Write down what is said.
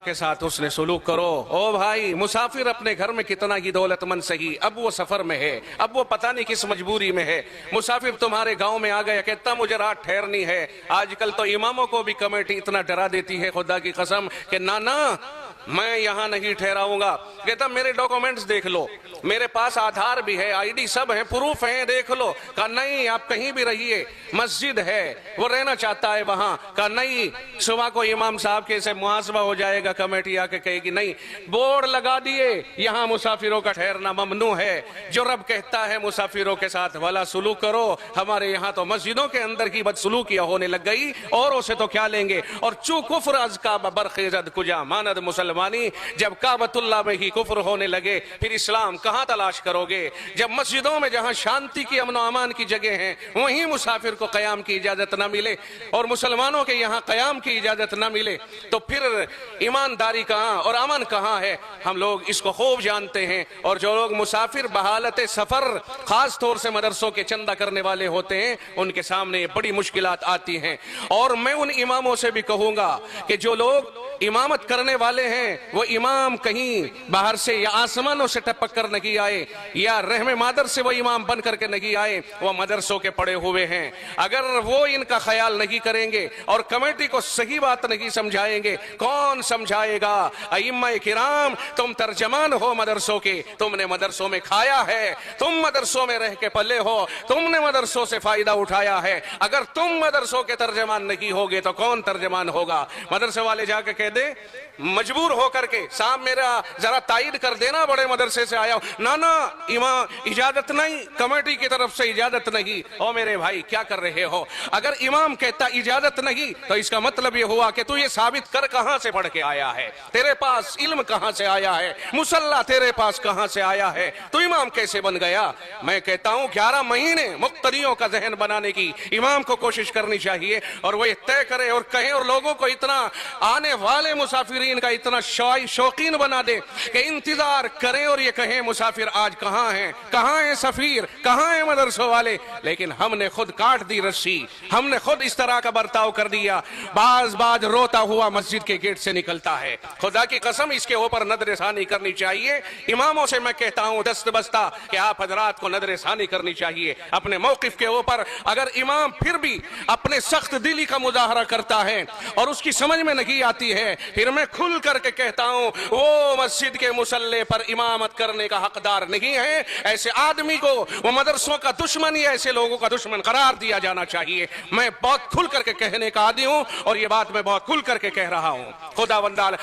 के साथ उसने सुलूक करो। ओ भाई, मुसाफिर अपने घर में कितना ही दौलतमंद सही, अब वो सफर में है, अब वो पता नहीं किस मजबूरी में है। मुसाफिर तुम्हारे गांव में आ गया, कहता मुझे रात ठहरनी है। आजकल तो इमामों को भी कमेटी इतना डरा देती है, खुदा की कसम, कि ना ना मैं यहां नहीं ठहराऊंगा। कहता मेरे डॉक्यूमेंट्स देख लो, मेरे पास आधार भी है, आईडी सब है, प्रूफ है, देख लो। कहा नहीं, आप कहीं भी रहिए, मस्जिद है, वो रहना चाहता है वहां। कहा नहीं, सुबह को इमाम साहब के से मुहासबा हो जाएगा, कमेटी आके कहेगी नहीं। बोर्ड लगा दिए, यहाँ मुसाफिरों का ठहरना ममनू है। जो रब कहता है मुसाफिरों के साथ भला सुलूक करो, हमारे यहाँ तो मस्जिदों के अंदर की बदसलूकियां होने लग गई, औरों से तो क्या लेंगे। और चू कुफ्र अज का बरखेजद कुजा मानद मुसलमानी, जब काबतुल्लाह में ही कुफ्र होने लगे फिर इस्लाम कहां तलाश करोगे। जब मस्जिदों में जहां शांति की, अमन अमान की जगह है, वहीं मुसाफिर को कयाम की इजाजत न मिले और मुसलमानों के यहाँ कयाम की इजाजत न मिले, तो फिर ईमानदारी कहां और अमन कहां है। हम लोग इसको खूब जानते हैं। और जो लोग मुसाफिर बहालत सफर, खास तौर से मदरसों के चंदा करने वाले होते हैं, उनके सामने बड़ी मुश्किलात आती हैं। और मैं उन इमामों से भी कहूंगा कि जो लोग इमामत करने वाले हैं, वो इमाम कहीं बाहर से या आसमानों से टपक कर नहीं आए, या रहमे मादर से वो इमाम बन करके नहीं आए, वो मदरसों के पड़े हुए हैं। अगर वो इनका ख्याल नहीं करेंगे और कमेटी को सही बात नहीं समझाएंगे, कौन समझाएगा। अइम्मा किराम, तुम तर्जमान हो मदरसों के, तुमने मदरसों में खाया है, तुम मदरसों में रह के पले हो, तुमने मदरसों से फायदा उठाया है। अगर तुम मदरसों के तर्जमान नहीं होगे तो कौन तर्जमान होगा। मदरसे वाले जाके कह दे मजबूर होकर के, साहब मेरा जरा तायद कर देना, बड़े मदरसे से आया हूं। ना ना इमाम इजाजत नहीं, कमेटी की तरफ से इजाजत नहीं। ओ मेरे भाई, क्या कर रहे हो। अगर इमाम कहता इजाजत नहीं, तो इसका मतलब यह हुआ कि तू ये साबित कर कहां से पढ़ के आया है, तेरे पास इल्म कहां से आया है, मुसल्ला तेरे पास कहां से आया है, तू इमाम कैसे बन गया। मैं कहता हूं 11 महीने मुक्तदियों का जहन बनाने की इमाम को कोशिश करनी चाहिए, और वो तय करे और कहे, और लोगों को इतना, आने वाले मुसाफिरीन का इतना शौकीन बना दे कि इंतजार करें और ये कहें मुसाफिर आज कहां है, कहां है सफीर, कहां है मदरसों वाले। लेकिन हमने खुद काट दी रस्सी, हमने खुद इस तरह का बर्ताव कर दिया। बाज रोता हुआ मस्जिद के गेट से निकलता है। खुदा की कसम, इसके ऊपर नजरसानी करनी चाहिए। इमामों से मैं कहता हूं दस्त बस्ता कि आप हजरात को नजरसानी करनी चाहिए अपने मौकिफ के ऊपर। अगर इमाम फिर भी अपने सख्त दिली का मुजाहरा करता है और उसकी समझ में नहीं आती है, फिर मैं खुल करके कहता हूं वो मस्जिद के मुसल्ले पर इमामत करने का हकदार नहीं है। ऐसे आदमी को वो मदरसों का दुश्मन या ऐसे लोगों का दुश्मन करार दिया जाना चाहिए। मैं बहुत खुल करके कहने का आदी हूं और ये बात मैं बहुत खुल करके कह रहा हूं। खुदा वंदाल